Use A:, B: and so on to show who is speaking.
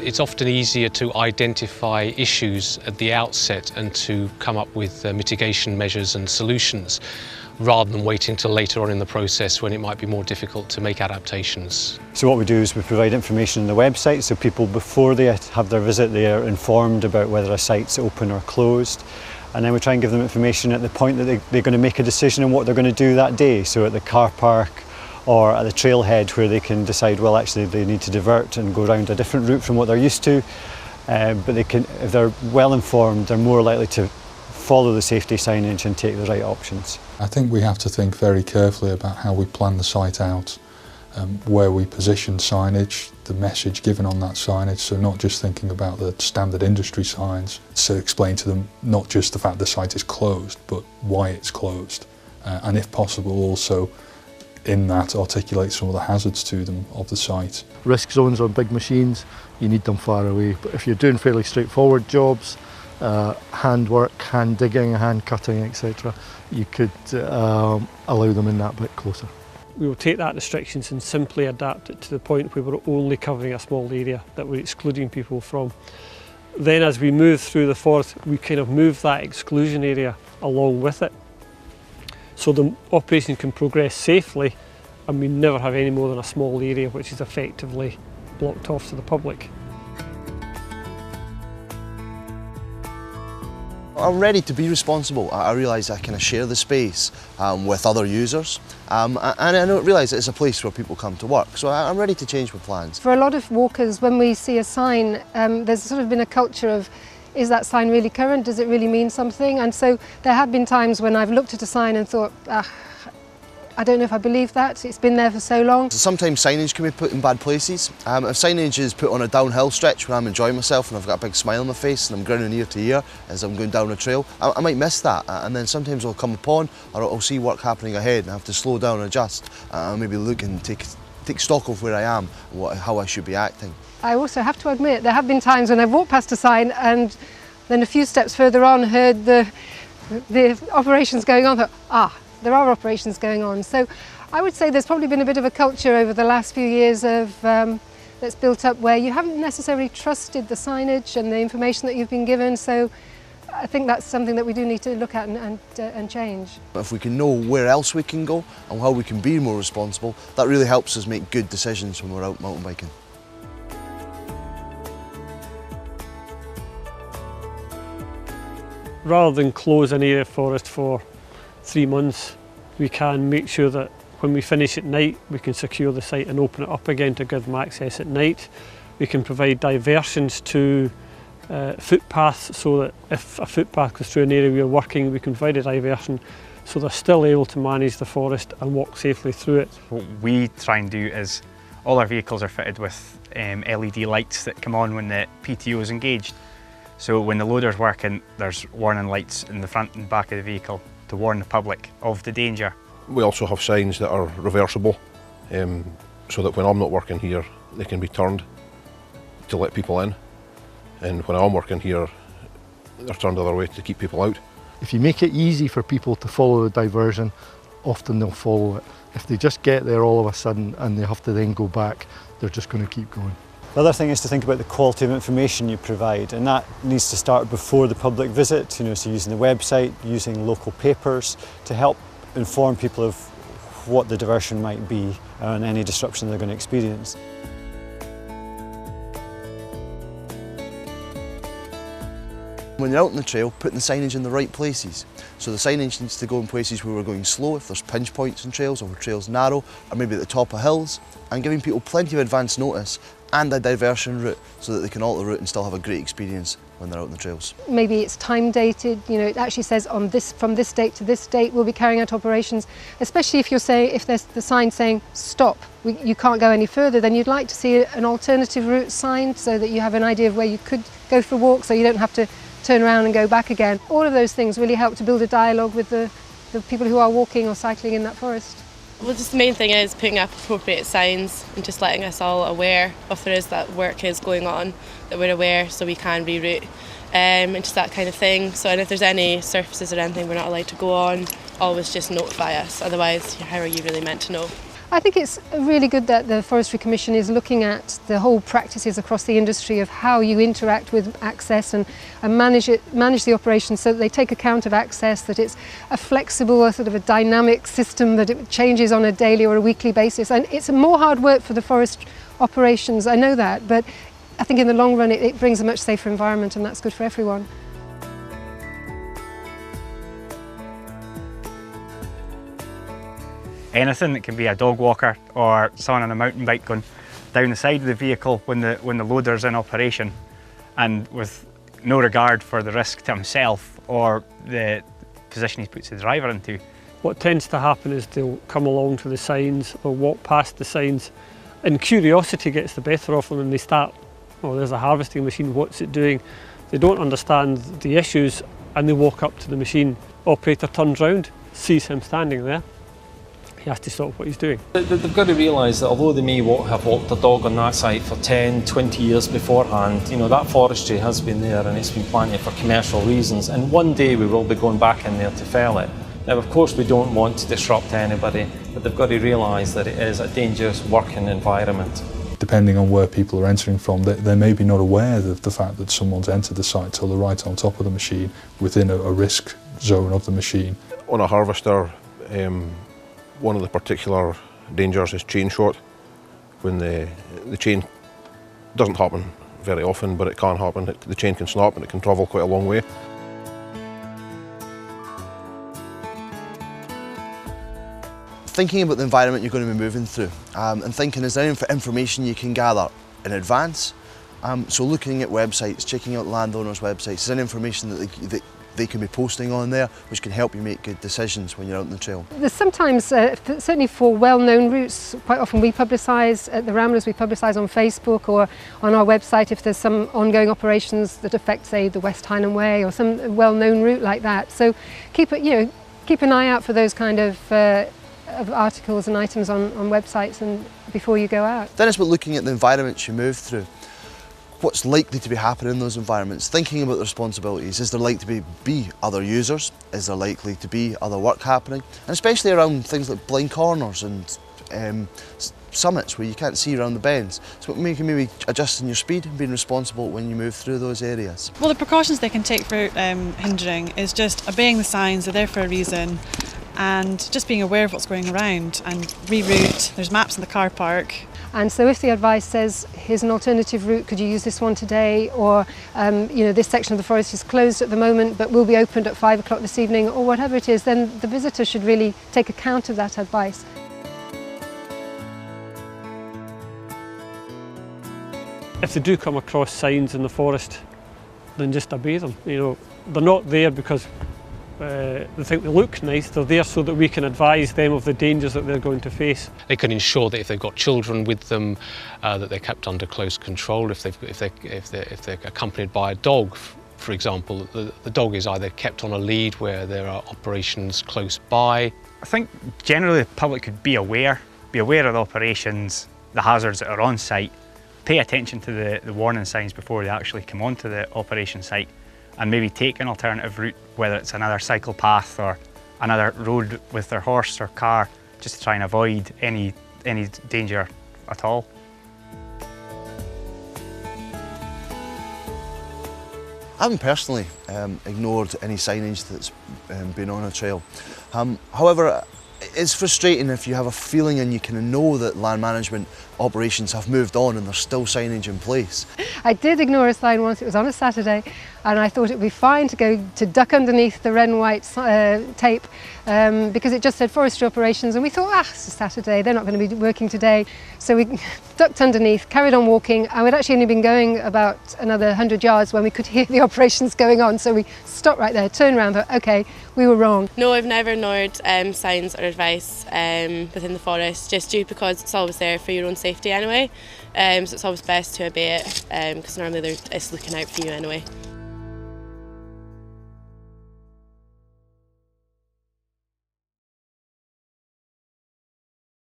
A: It's often easier to identify issues at the outset and to come up with mitigation measures and solutions, rather than waiting till later on in the process when it might be more difficult to make adaptations.
B: So what we do is we provide information on the website, so people before they have their visit they are informed about whether a site's open or closed, and then we try and give them information at the point that they're going to make a decision on what they're going to do that day, so at the car park or at the trailhead where they can decide, well, actually they need to divert and go around a different route from what they're used to, but they can, if they're well informed, they're more likely to follow the safety signage and take the right options.
C: I think we have to think very carefully about how we plan the site out, where we position signage, the message given on that signage, so not just thinking about the standard industry signs, to explain to them not just the fact the site is closed, but why it's closed, and if possible also in that articulate some of the hazards to them of the site.
D: Risk zones on big machines, you need them far away, but if you're doing fairly straightforward jobs, hand work, hand digging, hand cutting, etc., you could allow them in that bit closer.
E: We will take that restrictions and simply adapt it to the point where we're only covering a small area that we're excluding people from. Then as we move through the forest, we kind of move that exclusion area along with it, so the operation can progress safely and we never have any more than a small area which is effectively blocked off to the public.
F: I'm ready to be responsible. I realise I kind of share the space with other users, and I realise it's a place where people come to work, so I'm ready to change my plans.
G: For a lot of walkers, when we see a sign, there's sort of been a culture of, is that sign really current? Does it really mean something? And so there have been times when I've looked at a sign and thought, I don't know if I believe that, it's been there for so long.
F: Sometimes signage can be put in bad places. If signage is put on a downhill stretch when I'm enjoying myself and I've got a big smile on my face and I'm grinning ear to ear as I'm going down a trail, I might miss that, and then sometimes I'll come upon or I'll see work happening ahead and I have to slow down and adjust, and maybe look and take stock of where I am and how I should be acting.
G: I also have to admit there have been times when I've walked past a sign and then a few steps further on heard the operations going on, thought, there are operations going on. So I would say there's probably been a bit of a culture over the last few years of that's built up where you haven't necessarily trusted the signage and the information that you've been given. So I think that's something that we do need to look at and change.
F: If we can know where else we can go and how we can be more responsible, that really helps us make good decisions when we're out mountain biking.
E: Rather than close an area of forest for 3 months, we can make sure that when we finish at night we can secure the site and open it up again to give them access at night. We can provide diversions to footpaths, so that if a footpath goes through an area we're working, we can provide a diversion so they're still able to manage the forest and walk safely through it.
H: What we try and do is all our vehicles are fitted with LED lights that come on when the PTO is engaged. So when the loader's working, there's warning lights in the front and back of the vehicle to warn the public of the danger.
I: We also have signs that are reversible, so that when I'm not working here, they can be turned to let people in. And when I'm working here, they're turned the other way to keep people out.
D: If you make it easy for people to follow the diversion, often they'll follow it. If they just get there all of a sudden and they have to then go back, they're just going to keep going.
B: The other thing is to think about the quality of information you provide, and that needs to start before the public visit, so using the website, using local papers to help inform people of what the diversion might be and any disruption they're going to experience.
F: When you're out on the trail, putting the signage in the right places. So the signage needs to go in places where we're going slow, if there's pinch points on trails or where trails narrow, or maybe at the top of hills, and giving people plenty of advance notice and a diversion route so that they can alter the route and still have a great experience when they're out on the trails. Maybe
G: it's time dated, it actually says from this date to this date we'll be carrying out operations, especially if if there's the sign saying stop, you can't go any further, then you'd like to see an alternative route sign so that you have an idea of where you could go for a walk, so you don't have to turn around and go back again. All of those things really help to build a dialogue with the people who are walking or cycling in that forest.
J: Well, just the main thing is putting up appropriate signs and just letting us all aware if there is that work is going on, that we're aware so we can reroute and just that kind of thing. So, and if there's any surfaces or anything we're not allowed to go on, always just notify us, otherwise how are you really meant to know?
G: I think it's really good that the Forestry Commission is looking at the whole practices across the industry of how you interact with access and manage the operation so that they take account of access, that it's a flexible, a sort of a dynamic system, that it changes on a daily or a weekly basis. And it's more hard work for the forest operations, I know that, but I think in the long run it brings a much safer environment, and that's good for everyone.
H: Anything that can be a dog walker or someone on a mountain bike going down the side of the vehicle when the loader's in operation, and with no regard for the risk to himself or the position he puts the driver into.
E: What tends to happen is they'll come along to the signs or walk past the signs, and curiosity gets the better of them, and they start, oh, there's a harvesting machine, what's it doing? They don't understand the issues, and they walk up to the machine. Operator turns round, sees him standing there. He has to stop what he's doing.
K: They've got to realise that although they may have walked a dog on that site for 10, 20 years beforehand, you know, that forestry has been there and it's been planted for commercial reasons, and one day we will be going back in there to fell it. Now, of course, we don't want to disrupt anybody, but they've got to realise that it is a dangerous working environment.
C: Depending on where people are entering from, they may be not aware of the fact that someone's entered the site till they're right on top of the machine, within a risk zone of the machine.
I: On a harvester, one of the particular dangers is chain shot. When the chain doesn't happen very often, but it can happen. The chain can snap and it can travel quite a long way.
F: Thinking about the environment you're going to be moving through, and thinking, is there any information you can gather in advance? So looking at websites, checking out landowners' websites, is there any information that they can be posting on there which can help you make good decisions when you're out on the trail?
G: There's sometimes, certainly for well-known routes, quite often we publicise at the Ramblers, we publicise on Facebook or on our website if there's some ongoing operations that affect, say, the West Highland Way or some well-known route like that. So keep an eye out for those kind of articles and items on websites and before you go out.
F: Then it's about looking at the environments you move through. What's likely to be happening in those environments, thinking about the responsibilities. Is there likely to be other users? Is there likely to be other work happening? And especially around things like blind corners and summits where you can't see around the bends. So maybe adjusting your speed and being responsible when you move through those areas.
L: Well, the precautions they can take for hindering is just obeying the signs, they're there for a reason, and just being aware of what's going around and reroute. There's maps in the car park.
G: And so if the advice says, here's an alternative route, could you use this one today? Or, this section of the forest is closed at the moment, but will be opened at 5 o'clock this evening, or whatever it is, then the visitor should really take account of that advice.
E: If they do come across signs in the forest, then just obey them. You know, they're not there because they think they look nice, they're there so that we can advise them of the dangers that they're going to face.
A: They can ensure that if they've got children with them, that they're kept under close control. If they're accompanied by a dog, for example, the dog is either kept on a lead where there are operations close by.
H: I think generally the public could be aware of the operations, the hazards that are on site, pay attention to the warning signs before they actually come onto the operation site, and maybe take an alternative route, whether it's another cycle path or another road with their horse or car, just to try and avoid any danger at all.
F: I haven't personally ignored any signage that's been on a trail. However, it's frustrating if you have a feeling and you kind of know that land management operations have moved on and there's still signage in place.
G: I did ignore a sign once, it was on a Saturday, and I thought it would be fine to go to duck underneath the red and white tape because it just said forestry operations, and we thought, it's a Saturday, they're not going to be working today. So we ducked underneath, carried on walking, and we'd actually only been going about another 100 yards when we could hear the operations going on. So we stopped right there, turned around, thought, okay, we were wrong.
J: No, I've never ignored signs or advice within the forest, just due because it's always there for your own safety anyway. So it's always best to obey it because normally it's looking out for you anyway.